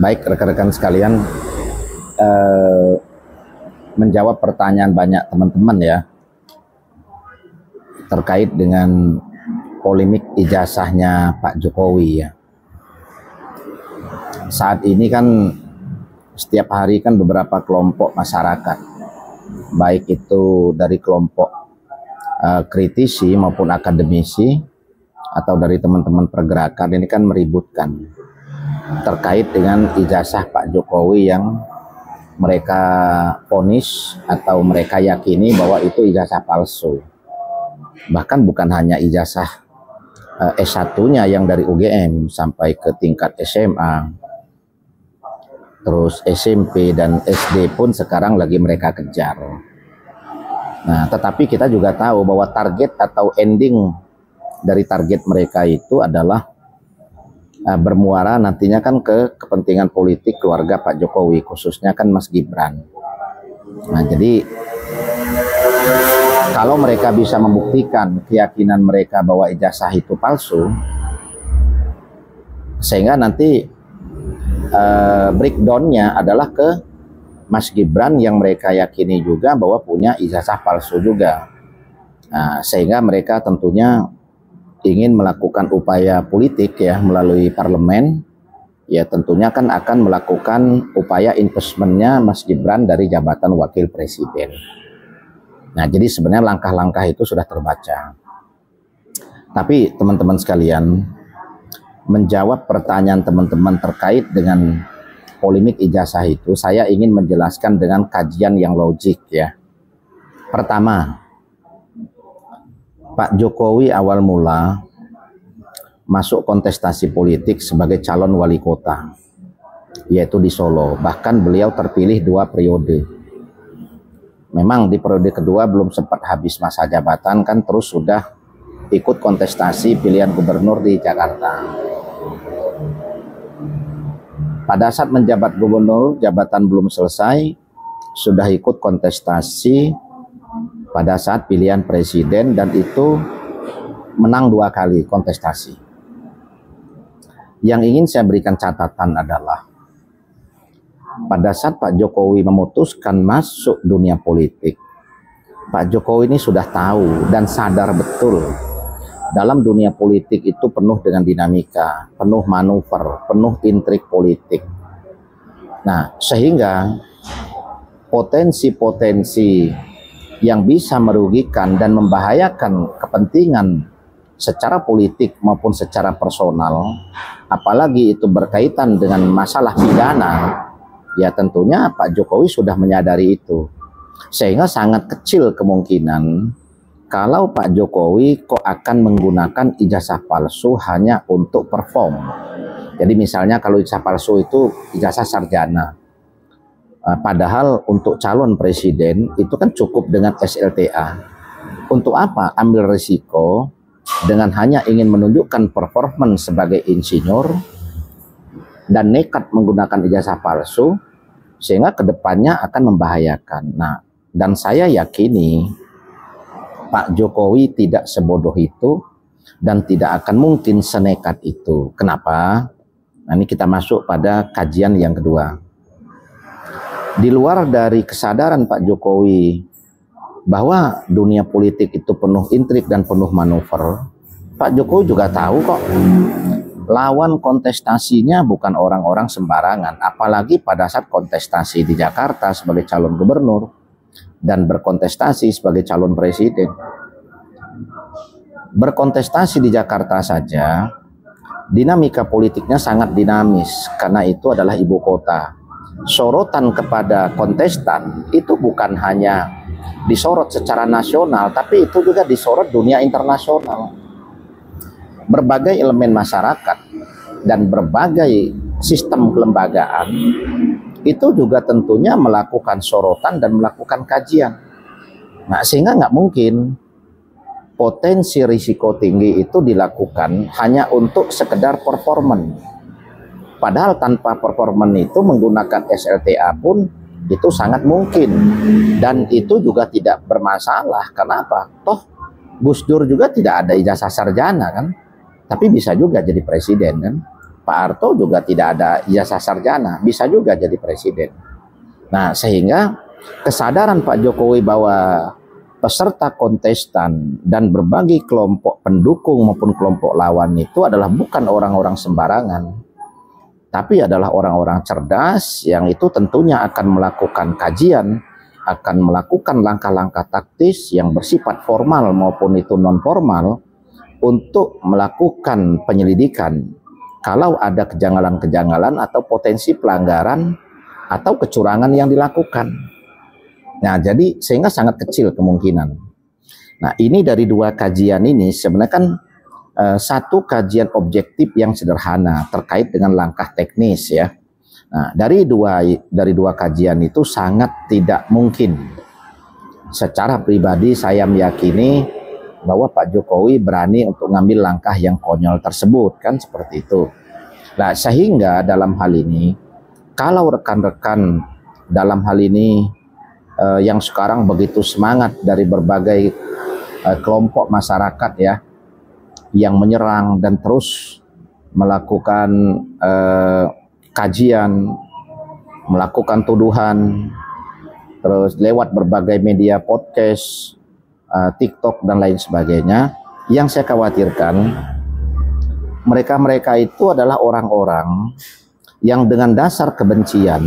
Baik rekan-rekan sekalian, menjawab pertanyaan banyak teman-teman ya terkait dengan polemik ijazahnya Pak Jokowi ya. Saat ini kan setiap hari kan beberapa kelompok masyarakat, baik itu dari kelompok kritisi maupun akademisi atau dari teman-teman pergerakan, ini kan meributkan terkait dengan ijazah Pak Jokowi yang mereka vonis atau mereka yakini bahwa itu ijazah palsu. Bahkan bukan hanya ijazah S1-nya yang dari UGM sampai ke tingkat SMA, terus SMP dan SD pun sekarang lagi mereka kejar. Nah, tetapi kita juga tahu bahwa target atau ending dari target mereka itu adalah bermuara nantinya kan ke kepentingan politik keluarga Pak Jokowi, khususnya kan Mas Gibran. Nah, jadi kalau mereka bisa membuktikan keyakinan mereka bahwa ijazah itu palsu, sehingga nanti breakdown-nya adalah ke Mas Gibran yang mereka yakini juga bahwa punya ijazah palsu juga. Nah, sehingga mereka tentunya ingin melakukan upaya politik ya melalui parlemen, ya tentunya kan akan melakukan upaya impeachment-nya Mas Gibran dari jabatan wakil presiden. Nah, jadi sebenarnya langkah-langkah itu sudah terbaca. Tapi teman-teman sekalian, menjawab pertanyaan teman-teman terkait dengan polemik ijazah itu, saya ingin menjelaskan dengan kajian yang logik ya. Pertama, Pak Jokowi awal mula masuk kontestasi politik sebagai calon wali kota, yaitu di Solo. Bahkan beliau terpilih 2 periode. Memang di periode kedua belum sempat habis masa jabatan, kan terus sudah ikut kontestasi pilihan gubernur di Jakarta. Pada saat menjabat gubernur, jabatan belum selesai, sudah ikut kontestasi pada saat pilihan presiden, dan itu menang 2 kali kontestasi. Yang ingin saya berikan catatan adalah pada saat Pak Jokowi memutuskan masuk dunia politik, Pak Jokowi ini sudah tahu dan sadar betul dalam dunia politik itu penuh dengan dinamika, penuh manuver, penuh intrik politik. Nah, sehingga potensi-potensi yang bisa merugikan dan membahayakan kepentingan secara politik maupun secara personal, apalagi itu berkaitan dengan masalah pidana, ya tentunya Pak Jokowi sudah menyadari itu. Sehingga sangat kecil kemungkinan kalau Pak Jokowi kok akan menggunakan ijazah palsu hanya untuk perform. Jadi misalnya kalau ijazah palsu itu ijazah sarjana, padahal untuk calon presiden itu kan cukup dengan SLTA. Untuk apa ambil risiko dengan hanya ingin menunjukkan performance sebagai insinyur dan nekat menggunakan ijazah palsu, sehingga kedepannya akan membahayakan. Nah, dan saya yakini Pak Jokowi tidak sebodoh itu dan tidak akan mungkin senekat itu. Kenapa? Nah, ini kita masuk pada kajian yang kedua. Di luar dari kesadaran Pak Jokowi bahwa dunia politik itu penuh intrik dan penuh manuver, Pak Jokowi juga tahu kok lawan kontestasinya bukan orang-orang sembarangan, apalagi pada saat kontestasi di Jakarta sebagai calon gubernur dan berkontestasi sebagai calon presiden. Berkontestasi di Jakarta saja dinamika politiknya sangat dinamis karena itu adalah ibu kota. Sorotan kepada kontestan itu bukan hanya disorot secara nasional, tapi itu juga disorot dunia internasional. Berbagai elemen masyarakat dan berbagai sistem kelembagaan itu juga tentunya melakukan sorotan dan melakukan kajian. Nah, sehingga nggak mungkin potensi risiko tinggi itu dilakukan hanya untuk sekedar performan. Padahal tanpa performan itu menggunakan SLTA pun itu sangat mungkin. Dan itu juga tidak bermasalah. Kenapa? Toh Gus Dur juga tidak ada ijazah sarjana kan. Tapi bisa juga jadi presiden kan. Pak Harto juga tidak ada ijazah sarjana, bisa juga jadi presiden. Nah, sehingga kesadaran Pak Jokowi bahwa peserta kontestan dan berbagai kelompok pendukung maupun kelompok lawan itu adalah bukan orang-orang sembarangan, tapi adalah orang-orang cerdas yang itu tentunya akan melakukan kajian, akan melakukan langkah-langkah taktis yang bersifat formal maupun itu non formal untuk melakukan penyelidikan kalau ada kejanggalan-kejanggalan atau potensi pelanggaran atau kecurangan yang dilakukan. Nah, jadi sehingga sangat kecil kemungkinan. Nah, ini dari dua kajian ini sebenarnya kan satu kajian objektif yang sederhana terkait dengan langkah teknis ya. Nah, dari dua kajian itu sangat tidak mungkin. Secara pribadi saya meyakini bahwa Pak Jokowi berani untuk ngambil langkah yang konyol tersebut, kan seperti itu. Nah, sehingga dalam hal ini, kalau rekan-rekan dalam hal ini yang sekarang begitu semangat dari berbagai kelompok masyarakat ya, yang menyerang dan terus melakukan kajian, melakukan tuduhan, terus lewat berbagai media podcast, TikTok dan lain sebagainya, yang saya khawatirkan mereka-mereka itu adalah orang-orang yang dengan dasar kebencian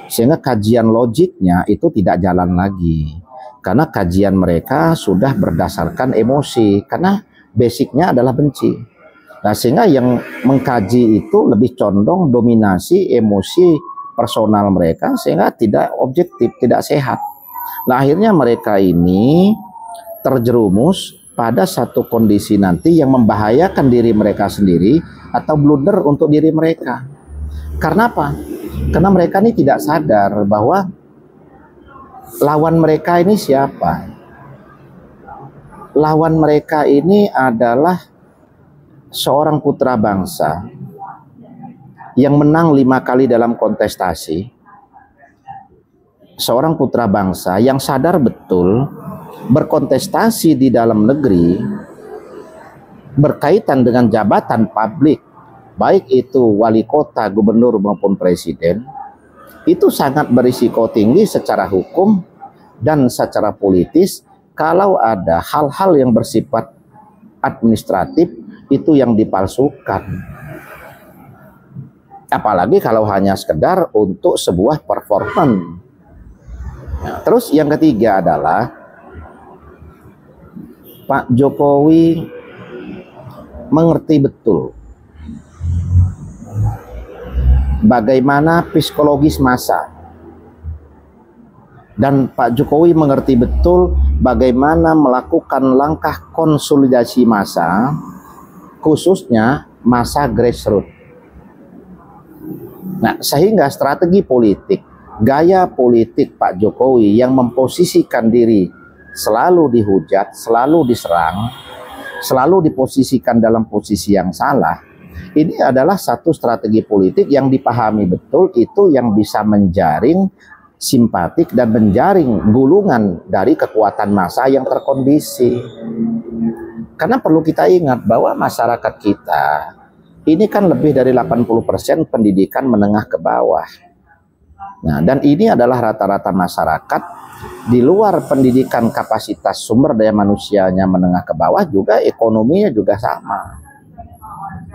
sehingga kajian logiknya itu tidak jalan lagi, karena kajian mereka sudah berdasarkan emosi karena basicnya adalah benci. Nah, sehingga yang mengkaji itu lebih condong dominasi emosi personal mereka sehingga tidak objektif, tidak sehat. Nah, akhirnya mereka ini terjerumus pada satu kondisi nanti yang membahayakan diri mereka sendiri atau blunder untuk diri mereka. Karena apa? Karena mereka ini tidak sadar bahwa lawan mereka ini siapa. Lawan mereka ini adalah seorang putra bangsa yang menang 5 kali dalam kontestasi. Seorang putra bangsa yang sadar betul berkontestasi di dalam negeri berkaitan dengan jabatan publik, baik itu wali kota, gubernur maupun presiden, itu sangat berisiko tinggi secara hukum dan secara politis kalau ada hal-hal yang bersifat administratif itu yang dipalsukan. Apalagi kalau hanya sekedar untuk sebuah performance. Nah, terus yang ketiga adalah Pak Jokowi mengerti betul bagaimana psikologis massa, dan Pak Jokowi mengerti betul bagaimana melakukan langkah konsolidasi massa, khususnya massa grassroots. Nah, sehingga strategi politik, gaya politik Pak Jokowi yang memposisikan diri selalu dihujat, selalu diserang, selalu diposisikan dalam posisi yang salah, ini adalah satu strategi politik yang dipahami betul, itu yang bisa menjaring simpatik dan menjaring gulungan dari kekuatan massa yang terkondisi. Karena perlu kita ingat bahwa masyarakat kita ini kan lebih dari 80% pendidikan menengah ke bawah. Nah, dan ini adalah rata-rata masyarakat di luar pendidikan, kapasitas sumber daya manusianya menengah ke bawah, juga ekonominya juga sama.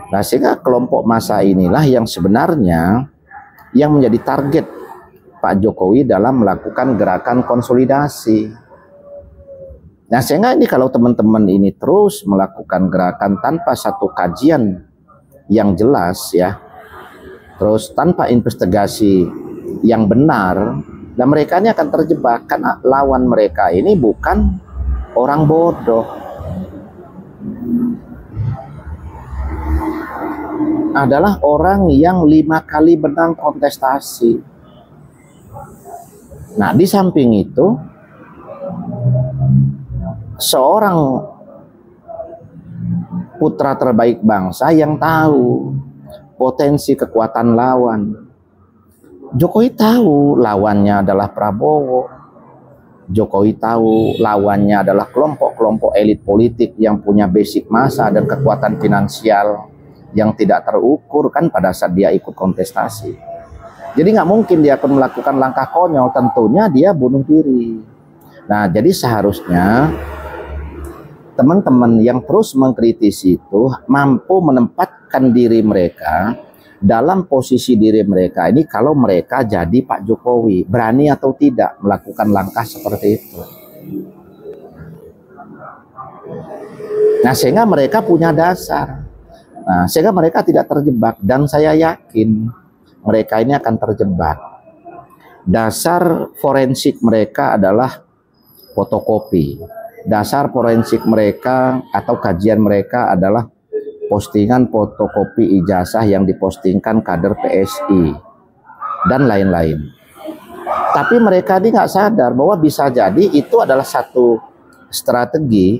Nah, sehingga kelompok massa inilah yang sebenarnya yang menjadi target Pak Jokowi dalam melakukan gerakan konsolidasi. Nah, sehingga ini kalau teman-teman ini terus melakukan gerakan tanpa satu kajian yang jelas ya, terus tanpa investigasi yang benar, dan mereka ini akan terjebak karena lawan mereka ini bukan orang bodoh, adalah orang yang 5 kali menang kontestasi. Nah, di samping itu seorang putra terbaik bangsa yang tahu potensi kekuatan lawan. Jokowi tahu lawannya adalah Prabowo. Jokowi tahu lawannya adalah kelompok-kelompok elit politik yang punya basic massa dan kekuatan finansial yang tidak terukur kan pada saat dia ikut kontestasi. Jadi nggak mungkin dia akan melakukan langkah konyol, tentunya dia bunuh diri. Nah, jadi seharusnya teman-teman yang terus mengkritisi itu mampu menempatkan diri mereka dalam posisi diri mereka ini kalau mereka jadi Pak Jokowi, berani atau tidak melakukan langkah seperti itu. Nah, sehingga mereka punya dasar. Nah, sehingga mereka tidak terjebak, dan saya yakin mereka ini akan terjebak. Dasar forensik mereka adalah fotokopi. Dasar forensik mereka atau kajian mereka adalah postingan fotokopi ijazah yang dipostingkan kader PSI dan lain-lain. Tapi mereka ini nggak sadar bahwa bisa jadi itu adalah satu strategi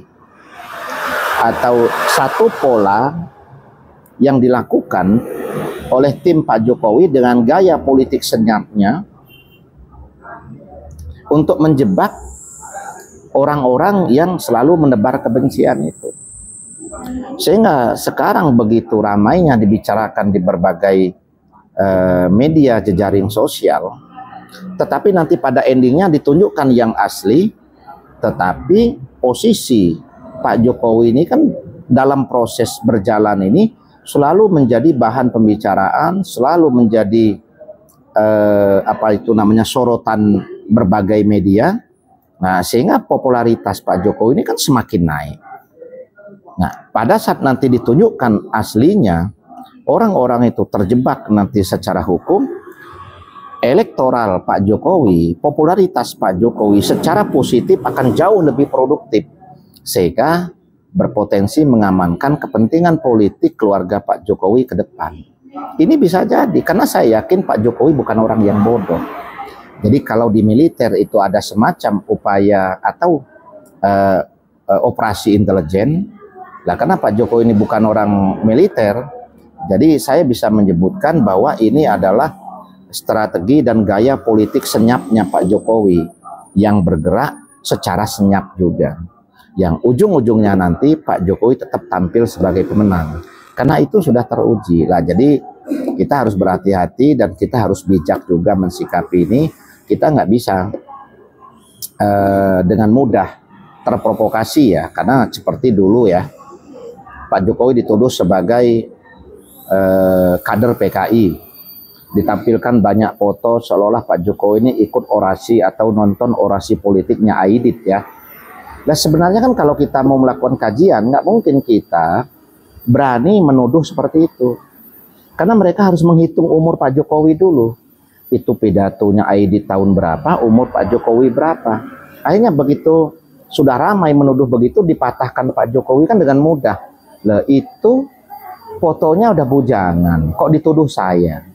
atau satu pola yang dilakukan oleh tim Pak Jokowi dengan gaya politik senyapnya untuk menjebak orang-orang yang selalu menebar kebencian itu. Sehingga sekarang begitu ramainya dibicarakan di berbagai media jejaring sosial, tetapi nanti pada endingnya ditunjukkan yang asli, tetapi posisi Pak Jokowi ini kan dalam proses berjalan ini selalu menjadi bahan pembicaraan, selalu menjadi sorotan berbagai media. Nah, sehingga popularitas Pak Jokowi ini kan semakin naik. Nah, pada saat nanti ditunjukkan aslinya, orang-orang itu terjebak nanti secara hukum, elektoral Pak Jokowi, popularitas Pak Jokowi secara positif akan jauh lebih produktif, sehingga berpotensi mengamankan kepentingan politik keluarga Pak Jokowi ke depan. Ini bisa jadi, karena saya yakin Pak Jokowi bukan orang yang bodoh. Jadi kalau di militer itu ada semacam upaya atau operasi intelijen, lah karena Pak Jokowi ini bukan orang militer, jadi saya bisa menyebutkan bahwa ini adalah strategi dan gaya politik senyapnya Pak Jokowi yang bergerak secara senyap juga. Yang ujung-ujungnya nanti Pak Jokowi tetap tampil sebagai pemenang. Karena itu sudah teruji. Lah jadi kita harus berhati-hati dan kita harus bijak juga mensikapi ini. Kita nggak bisa dengan mudah terprovokasi ya, karena seperti dulu ya Pak Jokowi dituduh sebagai kader PKI, ditampilkan banyak foto seolah-olah Pak Jokowi ini ikut orasi atau nonton orasi politiknya Aidit ya. Nah sebenarnya kan kalau kita mau melakukan kajian nggak mungkin kita berani menuduh seperti itu, karena mereka harus menghitung umur Pak Jokowi dulu. Itu pidatonya Aidit tahun berapa, umur Pak Jokowi berapa. Akhirnya begitu sudah ramai menuduh begitu, dipatahkan Pak Jokowi kan dengan mudah. Lah itu fotonya udah bujangan, kok dituduh saya?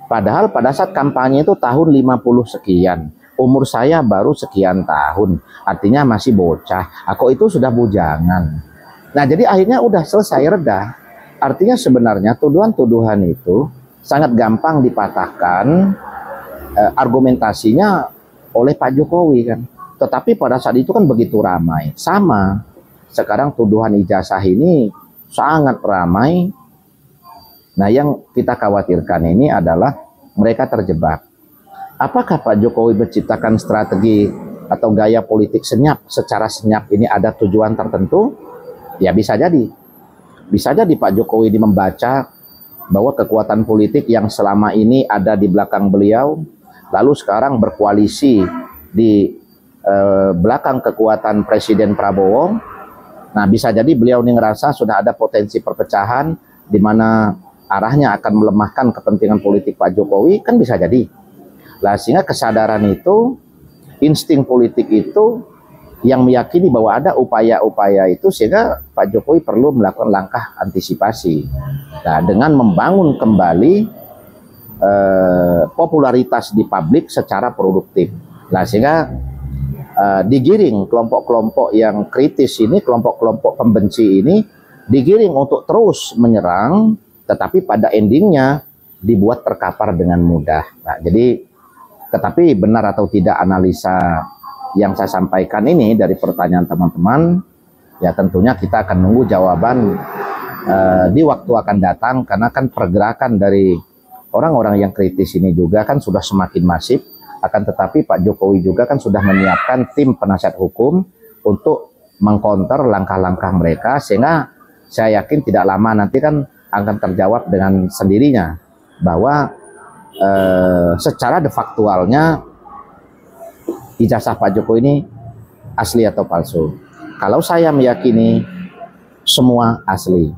Padahal pada saat kampanye itu tahun 50 sekian, umur saya baru sekian tahun, artinya masih bocah. Kok itu sudah bujangan? Nah jadi akhirnya udah selesai, reda. Artinya sebenarnya tuduhan-tuduhan itu sangat gampang dipatahkan argumentasinya oleh Pak Jokowi kan. Tetapi pada saat itu kan begitu ramai. Sama sekarang tuduhan ijazah ini sangat ramai. Nah yang kita khawatirkan ini adalah mereka terjebak. Apakah Pak Jokowi menciptakan strategi atau gaya politik senyap, secara senyap ini ada tujuan tertentu? Ya bisa jadi. Bisa jadi Pak Jokowi ini membaca bahwa kekuatan politik yang selama ini ada di belakang beliau, lalu sekarang berkoalisi di belakang kekuatan Presiden Prabowo. Nah bisa jadi beliau ini ngerasa sudah ada potensi perpecahan di mana arahnya akan melemahkan kepentingan politik Pak Jokowi, kan bisa jadi. Lah sehingga kesadaran itu, insting politik itu yang meyakini bahwa ada upaya-upaya itu, sehingga Pak Jokowi perlu melakukan langkah antisipasi. Nah, dengan membangun kembali popularitas di publik secara produktif. Nah, sehingga digiring kelompok-kelompok yang kritis ini, kelompok-kelompok pembenci ini, digiring untuk terus menyerang, tetapi pada endingnya dibuat terkapar dengan mudah. Nah, jadi, tetapi benar atau tidak analisa yang saya sampaikan ini dari pertanyaan teman-teman, ya tentunya kita akan nunggu jawaban di waktu akan datang, karena kan pergerakan dari orang-orang yang kritis ini juga kan sudah semakin masif, akan tetapi Pak Jokowi juga kan sudah menyiapkan tim penasihat hukum untuk mengcounter langkah-langkah mereka, sehingga saya yakin tidak lama nanti kan akan terjawab dengan sendirinya bahwa secara de factualnya ijazah Pak Jokowi ini asli atau palsu. Kalau saya meyakini semua asli.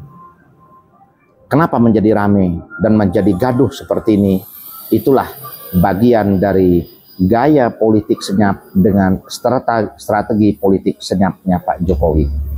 Kenapa menjadi rame dan menjadi gaduh seperti ini? Itulah bagian dari gaya politik senyap dengan strategi politik senyapnya Pak Jokowi.